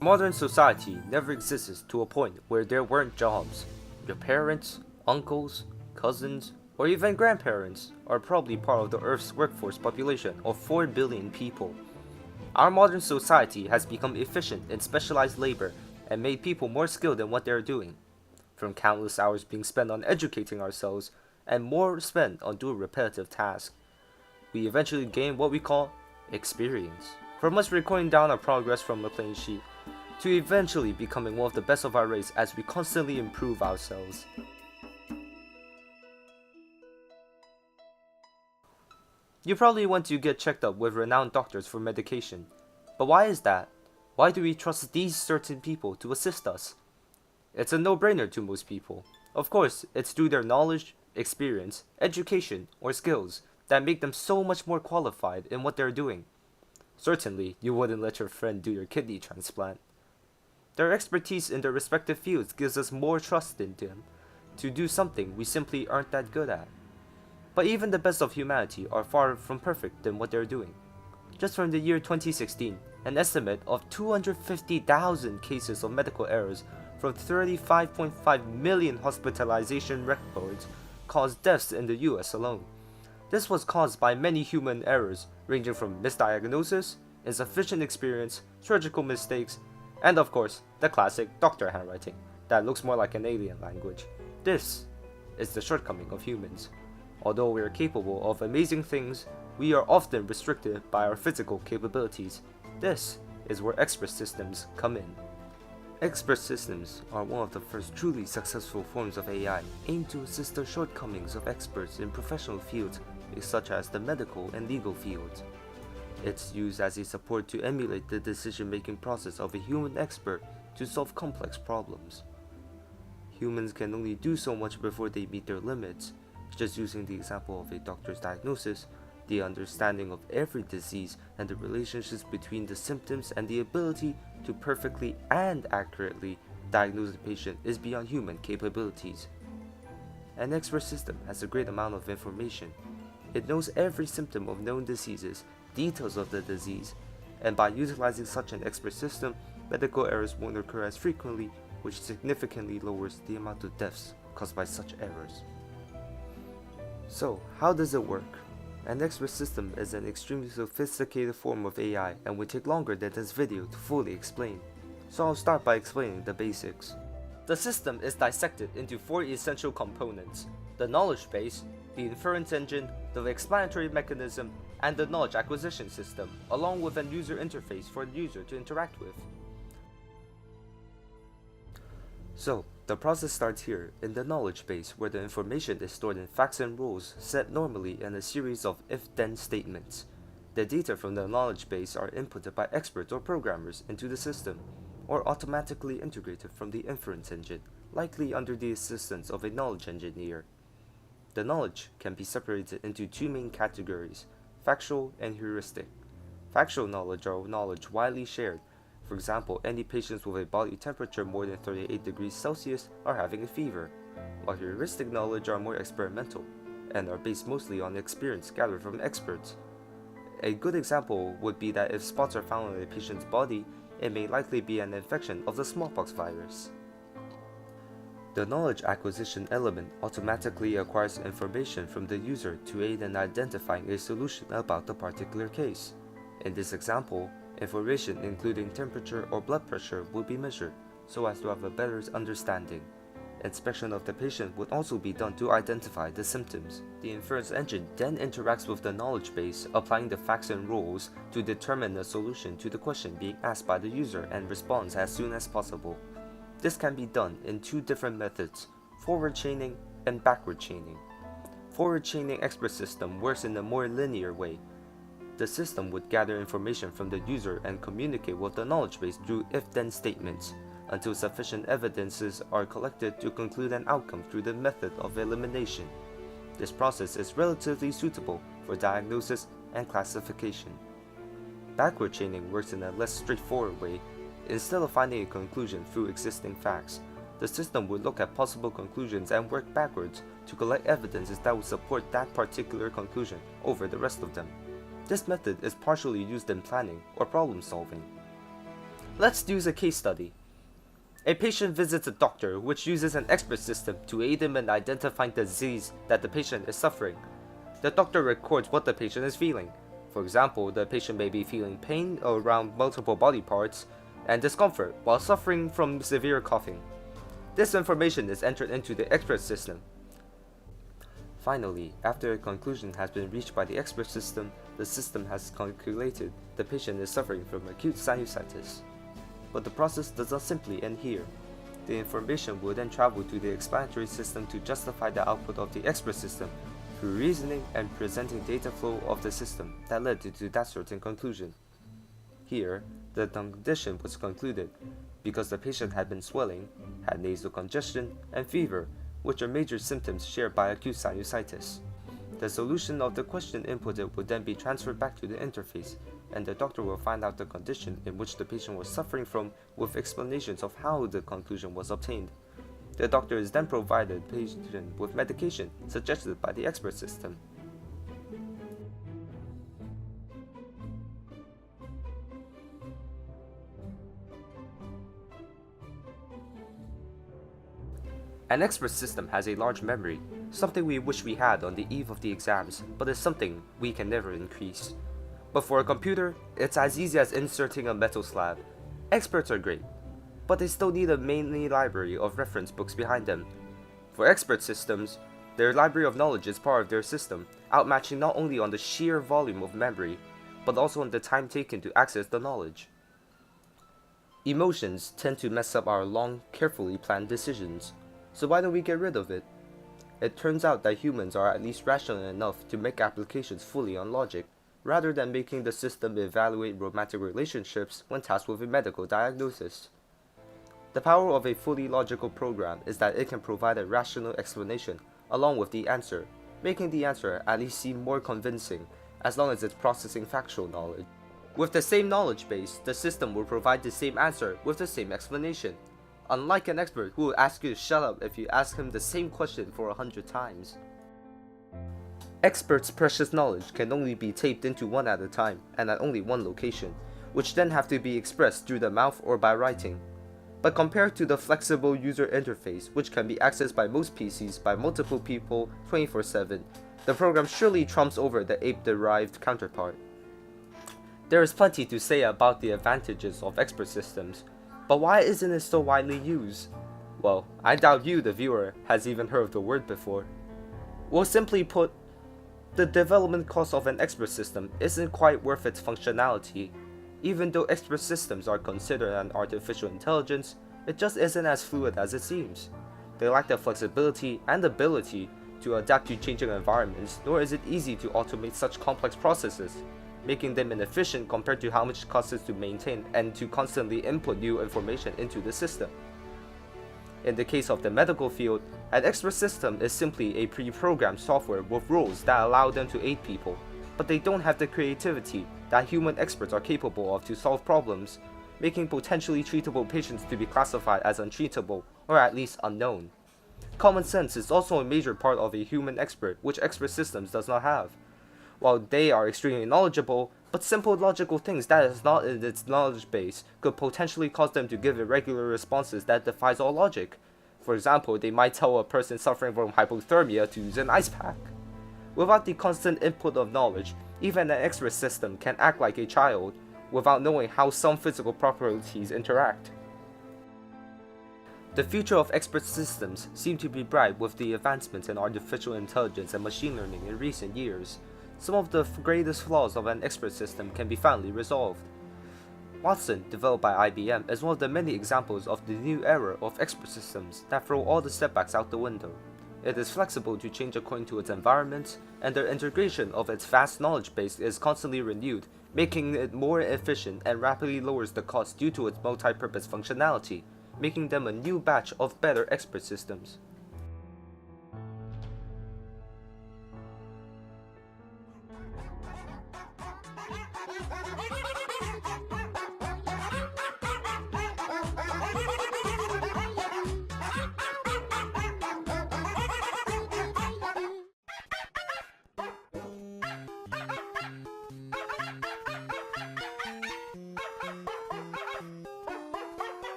Modern society never existed to a point where there weren't jobs. Your parents, uncles, cousins, or even grandparents are probably part of the Earth's workforce population of 4 billion people. Our modern society has become efficient in specialized labor and made people more skilled in what they are doing, from countless hours being spent on educating ourselves and more spent on doing repetitive tasks. We eventually gain what we call experience, from us recording down our progress from a plain sheet, to eventually becoming one of the best of our race as we constantly improve ourselves. You probably want to get checked up with renowned doctors for medication, but why is that? Why do we trust these certain people to assist us? It's a no-brainer to most people. Of course, it's through their knowledge, experience, education, or skills that make them so much more qualified in what they're doing. Certainly, you wouldn't let your friend do your kidney transplant. Their expertise in their respective fields gives us more trust in them to do something we simply aren't that good at. But even the best of humanity are far from perfect in what they're doing. Just from the year 2016, an estimate of 250,000 cases of medical errors from 35.5 million hospitalization records caused deaths in the US alone. This was caused by many human errors ranging from misdiagnosis, insufficient experience, surgical mistakes, and of course, the classic doctor handwriting that looks more like an alien language. This is the shortcoming of humans. Although we are capable of amazing things, we are often restricted by our physical capabilities. This is where expert systems come in. Expert systems are one of the first truly successful forms of AI aimed to assist the shortcomings of experts in professional fields such as the medical and legal fields. It's used as a support to emulate the decision-making process of a human expert to solve complex problems. Humans can only do so much before they meet their limits. Just using the example of a doctor's diagnosis, the understanding of every disease and the relationships between the symptoms and the ability to perfectly and accurately diagnose the patient is beyond human capabilities. An expert system has a great amount of information. It knows every symptom of known diseases, details of the disease, and by utilizing such an expert system, medical errors won't occur as frequently, which significantly lowers the amount of deaths caused by such errors. So, how does it work? An expert system is an extremely sophisticated form of AI and would take longer than this video to fully explain. So I'll start by explaining the basics. The system is dissected into 4 essential components: the knowledge base, the inference engine, the explanatory mechanism, and the knowledge acquisition system, along with an user interface for the user to interact with. So, the process starts here in the knowledge base, where the information is stored in facts and rules set normally in a series of if-then statements. The data from the knowledge base are inputted by experts or programmers into the system, or automatically integrated from the inference engine, likely under the assistance of a knowledge engineer. The knowledge can be separated into 2 main categories: factual and heuristic. Factual knowledge are knowledge widely shared. For example, any patients with a body temperature more than 38 degrees Celsius are having a fever, while heuristic knowledge are more experimental and are based mostly on experience gathered from experts. A good example would be that if spots are found on a patient's body, it may likely be an infection of the smallpox virus. The knowledge acquisition element automatically acquires information from the user to aid in identifying a solution about the particular case. In this example, information including temperature or blood pressure will be measured so as to have a better understanding. Inspection of the patient would also be done to identify the symptoms. The inference engine then interacts with the knowledge base, applying the facts and rules to determine a solution to the question being asked by the user and responds as soon as possible. This can be done in 2 different methods: forward chaining and backward chaining. Forward chaining expert system works in a more linear way. The system would gather information from the user and communicate with the knowledge base through if-then statements, until sufficient evidences are collected to conclude an outcome through the method of elimination. This process is relatively suitable for diagnosis and classification. Backward chaining works in a less straightforward way. Instead of finding a conclusion through existing facts, the system would look at possible conclusions and work backwards to collect evidences that would support that particular conclusion over the rest of them. This method is partially used in planning or problem solving. Let's use a case study. A patient visits a doctor which uses an expert system to aid him in identifying the disease that the patient is suffering. The doctor records what the patient is feeling. For example, the patient may be feeling pain around multiple body parts and discomfort while suffering from severe coughing. This information is entered into the expert system. Finally, after a conclusion has been reached by the expert system, the system has calculated the patient is suffering from acute sinusitis. But the process does not simply end here. The information will then travel to the explanatory system to justify the output of the expert system through reasoning and presenting data flow of the system that led to that certain conclusion. Here, the condition was concluded because the patient had been swelling, had nasal congestion, and fever, which are major symptoms shared by acute sinusitis. The solution of the question inputted would then be transferred back to the interface, and the doctor will find out the condition in which the patient was suffering from with explanations of how the conclusion was obtained. The doctor is then provided the patient with medication suggested by the expert system. An expert system has a large memory, something we wish we had on the eve of the exams, but is something we can never increase. But for a computer, it's as easy as inserting a metal slab. Experts are great, but they still need a mainly library of reference books behind them. For expert systems, their library of knowledge is part of their system, outmatching not only on the sheer volume of memory, but also on the time taken to access the knowledge. Emotions tend to mess up our long, carefully planned decisions. So why don't we get rid of it? It turns out that humans are at least rational enough to make applications fully on logic, rather than making the system evaluate romantic relationships when tasked with a medical diagnosis. The power of a fully logical program is that it can provide a rational explanation along with the answer, making the answer at least seem more convincing as long as it's processing factual knowledge. With the same knowledge base, the system will provide the same answer with the same explanation. Unlike an expert who will ask you to shut up if you ask him the same question for 100 times. Experts' precious knowledge can only be taped into one at a time and at only one location, which then have to be expressed through the mouth or by writing. But compared to the flexible user interface which can be accessed by most PCs by multiple people 24/7, the program surely trumps over the ape-derived counterpart. There is plenty to say about the advantages of expert systems, but why isn't it so widely used? Well, I doubt you, the viewer, has even heard of the word before. Well, simply put, the development cost of an expert system isn't quite worth its functionality. Even though expert systems are considered an artificial intelligence, it just isn't as fluid as it seems. They lack the flexibility and ability to adapt to changing environments, nor is it easy to automate such complex processes, making them inefficient compared to how much it costs to maintain and to constantly input new information into the system. In the case of the medical field, an expert system is simply a pre-programmed software with rules that allow them to aid people, but they don't have the creativity that human experts are capable of to solve problems, making potentially treatable patients to be classified as untreatable or at least unknown. Common sense is also a major part of a human expert, which expert systems does not have. While they are extremely knowledgeable, but simple logical things that is not in its knowledge base could potentially cause them to give irregular responses that defies all logic. For example, they might tell a person suffering from hypothermia to use an ice pack. Without the constant input of knowledge, even an expert system can act like a child, without knowing how some physical properties interact. The future of expert systems seem to be bright with the advancements in artificial intelligence and machine learning in recent years. Some of the greatest flaws of an expert system can be finally resolved. Watson, developed by IBM, is one of the many examples of the new era of expert systems that throw all the setbacks out the window. It is flexible to change according to its environment, and the integration of its vast knowledge base is constantly renewed, making it more efficient and rapidly lowers the cost due to its multi-purpose functionality, making them a new batch of better expert systems.